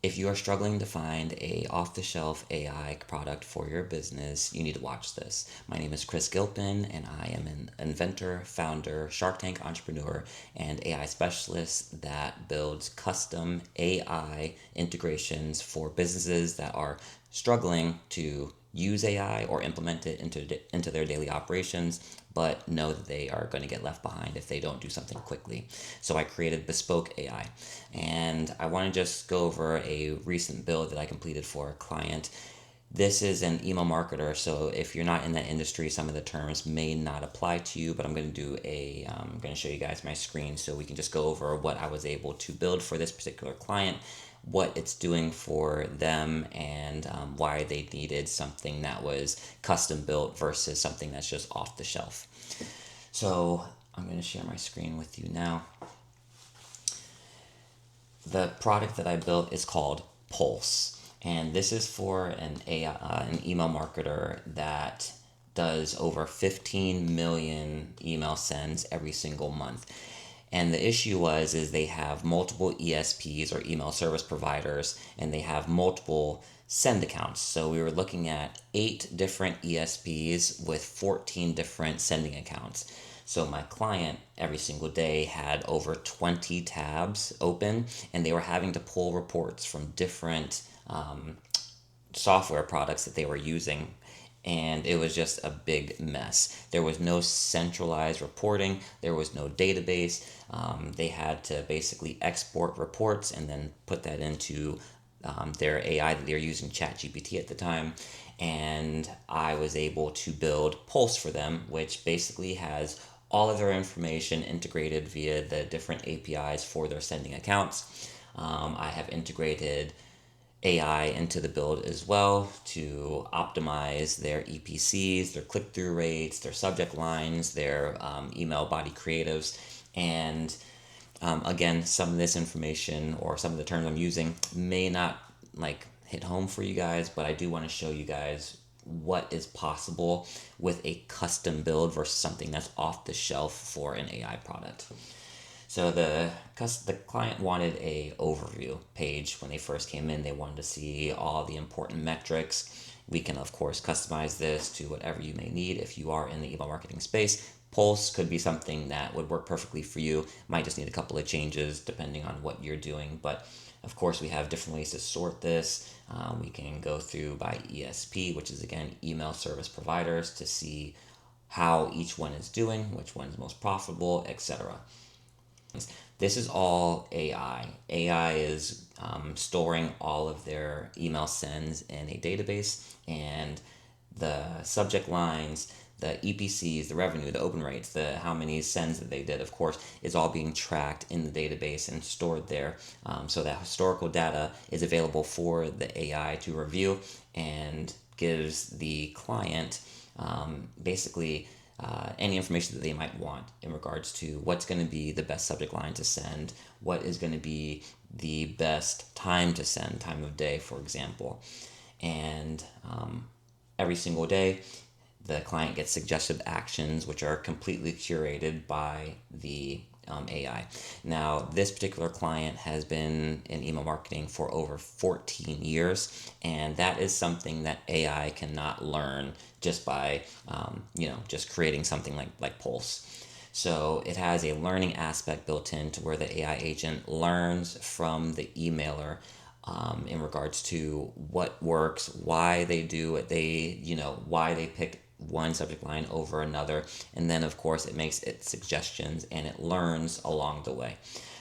If you are struggling to find a off-the-shelf AI product for your business, you need to watch this. My name is Chris Gilpin, and I am an inventor, founder, Shark Tank entrepreneur, and AI specialist that builds custom AI integrations for businesses that are struggling to use AI or implement it into their daily operations, but know that they are going to get left behind if they don't do something quickly. So I created Bespoke AI, and I want to just go over a recent build that I completed for a client. This is an email marketer, so if you're not in that industry, some of the terms may not apply to you, but I'm going to I'm going to show you guys my screen so we can just go over what I was able to build for this particular client, what it's doing for them, and why they needed something that was custom built versus something that's just off the shelf. So I'm going to share my screen with you now. The product that I built is called Pulse, and this is for an email marketer that does over 15 million email sends every single month. And the issue is they have multiple ESPs or email service providers, and they have multiple send accounts. So we were looking at 8 different ESPs with 14 different sending accounts. So my client every single day had over 20 tabs open, and they were having to pull reports from different software products that they were using, and it was just a big mess. There was no centralized reporting, there was no database. They had to basically export reports and then put that into their AI that they were using, ChatGPT at the time. And I was able to build Pulse for them, which basically has all of their information integrated via the different APIs for their sending accounts. I have integrated AI into the build as well to optimize their EPCs, their click-through rates, their subject lines, their email body creatives. And again, some of this information or some of the terms I'm using may not hit home for you guys, but I do want to show you guys what is possible with a custom build versus something that's off the shelf for an AI product. So the client wanted a overview page when they first came in. They wanted to see all the important metrics. We can of course customize this to whatever you may need if you are in the email marketing space. Pulse could be something that would work perfectly for you. Might just need a couple of changes depending on what you're doing, but of course we have different ways to sort this. We can go through by ESP, which is again email service providers, to see how each one is doing, which one is most profitable, etc. This is all AI. AI is storing all of their email sends in a database, and the subject lines, the EPCs, the revenue, the open rates, the how many sends that they did, of course, is all being tracked in the database and stored there. So that historical data is available for the AI to review and gives the client basically any information that they might want in regards to what's going to be the best subject line to send, what is going to be the best time to send, time of day, for example. And every single day, the client gets suggested actions, which are completely curated by the AI. Now, this particular client has been in email marketing for over 14 years, and that is something that AI cannot learn just by, just creating something like Pulse. So it has a learning aspect built in to where the AI agent learns from the emailer in regards to what works, why they do it, why they pick one subject line over another, and then of course it makes its suggestions and it learns along the way.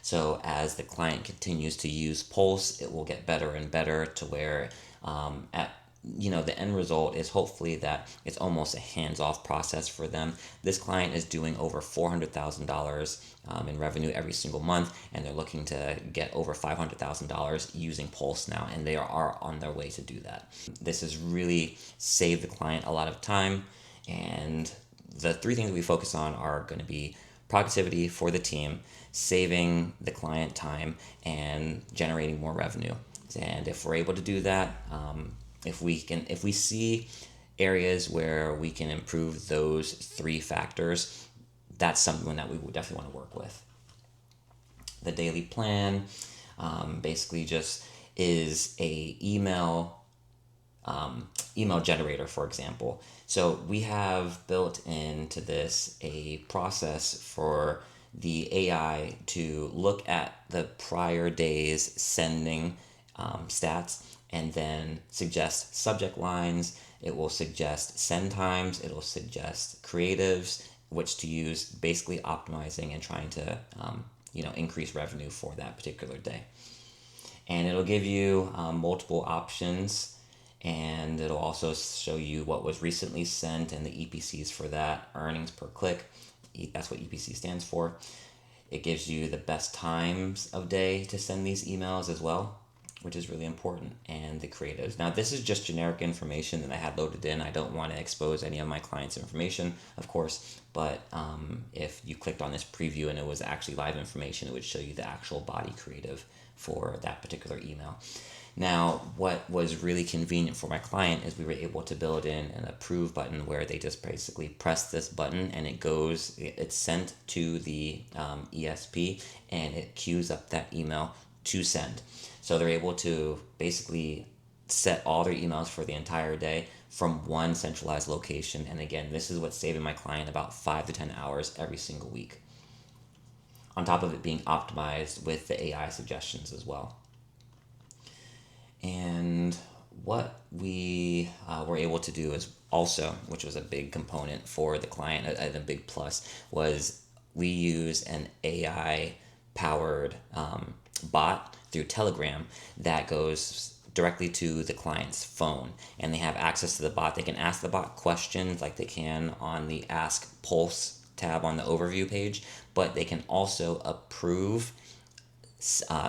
So as the client continues to use Pulse, it will get better and better to where the end result is hopefully that it's almost a hands-off process for them. This client is doing over $400,000 in revenue every single month, and they're looking to get over $500,000 using Pulse now, and they are on their way to do that. This has really saved the client a lot of time, and the 3 things we focus on are going to be productivity for the team, saving the client time, and generating more revenue. And if we're able to do that, if we see areas where we can improve those 3 factors, that's something that we would definitely want to work with. The daily plan, basically just is a email generator, for example. So we have built into this a process for the AI to look at the prior day's sending stats and then suggest subject lines. It will suggest send times. It will suggest creatives, which to use, basically optimizing and trying to increase revenue for that particular day. And it'll give you multiple options, and it'll also show you what was recently sent and the EPCs for that, earnings per click. That's what EPC stands for. It gives you the best times of day to send these emails as well, which is really important, and the creatives. Now, this is just generic information that I had loaded in. I don't want to expose any of my clients' information, of course, but if you clicked on this preview and it was actually live information, it would show you the actual body creative for that particular email. Now, what was really convenient for my client is we were able to build in an approve button where they just basically press this button and it's sent to the ESP, and it queues up that email to send. So they're able to basically set all their emails for the entire day from one centralized location. And again, this is what's saving my client about 5 to 10 hours every single week, on top of it being optimized with the AI suggestions as well. And what we were able to do is also, which was a big component for the client, a big plus, was we use an AI powered bot through Telegram that goes directly to the client's phone, and they have access to the bot. They can ask the bot questions like they can on the Ask Pulse tab on the overview page, but they can also approve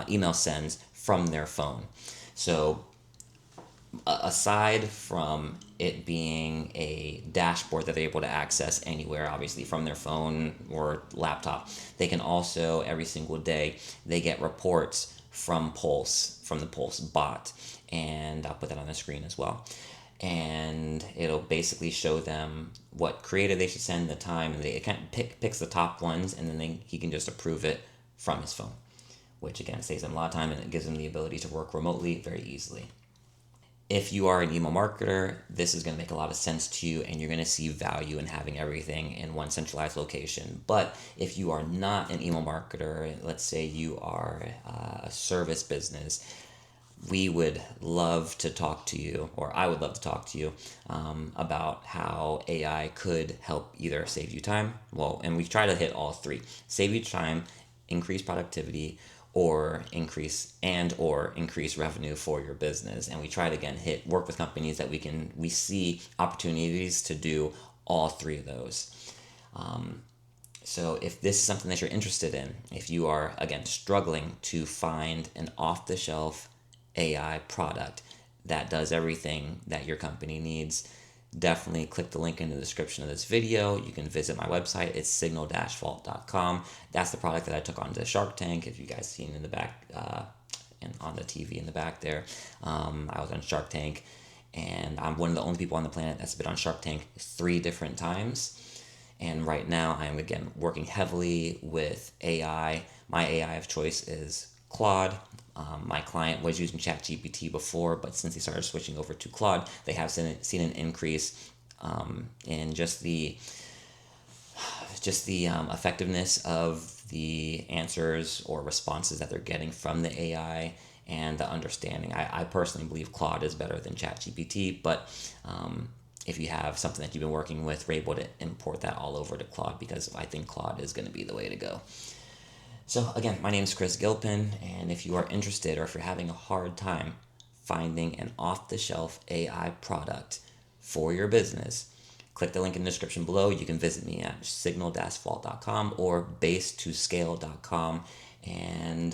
email sends from their phone. So aside from it being a dashboard that they're able to access anywhere, obviously from their phone or laptop, they can also, every single day, they get reports from the Pulse bot, and I'll put that on the screen as well. And it'll basically show them what creative they should send, the time, and it kind of picks the top ones, and then he can just approve it from his phone, which again saves them a lot of time, and it gives them the ability to work remotely very easily. If you are an email marketer, this is going to make a lot of sense to you, and you're going to see value in having everything in one centralized location. But if you are not an email marketer, let's say you are a service business, we would love to talk to you, or I would love to talk to you about how AI could help either save you time, and we try to hit all three: save you time, increase productivity, or increase revenue for your business. And we try to again work with companies that we see opportunities to do all three of those. So if this is something that you're interested in, if you are again struggling to find an off-the-shelf AI product that does everything that your company needs, definitely click the link in the description of this video. You can visit my website. It's signal-vault.com. That's the product that I took onto Shark Tank. If you guys seen in the back and on the TV in the back there, I was on Shark Tank, and I'm one of the only people on the planet that's been on Shark Tank 3 different times. And right now I'm again working heavily with AI. My AI of choice is Claude. My client was using ChatGPT before, but since they started switching over to Claude, they have seen an increase in just the effectiveness of the answers or responses that they're getting from the AI, and the understanding. I personally believe Claude is better than ChatGPT, but if you have something that you've been working with, we're able to import that all over to Claude, because I think Claude is going to be the way to go. So again, my name is Chris Gilpin, and if you are interested, or if you're having a hard time finding an off-the-shelf AI product for your business, click the link in the description below. You can visit me at signal-vault.com or base2scale.com. And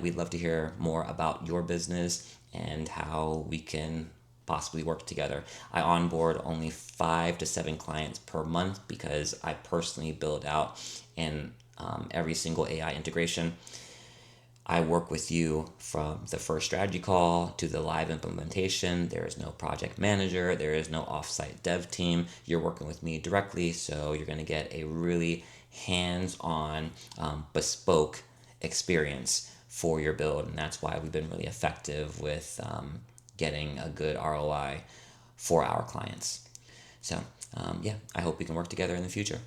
we'd love to hear more about your business and how we can possibly work together. I onboard only 5 to 7 clients per month because I personally build out every single AI integration. I work with you from the first strategy call to the live implementation. There is no project manager. There is no offsite dev team. You're working with me directly, so you're going to get a really hands-on, bespoke experience for your build, and that's why we've been really effective with getting a good ROI for our clients. So yeah, I hope we can work together in the future.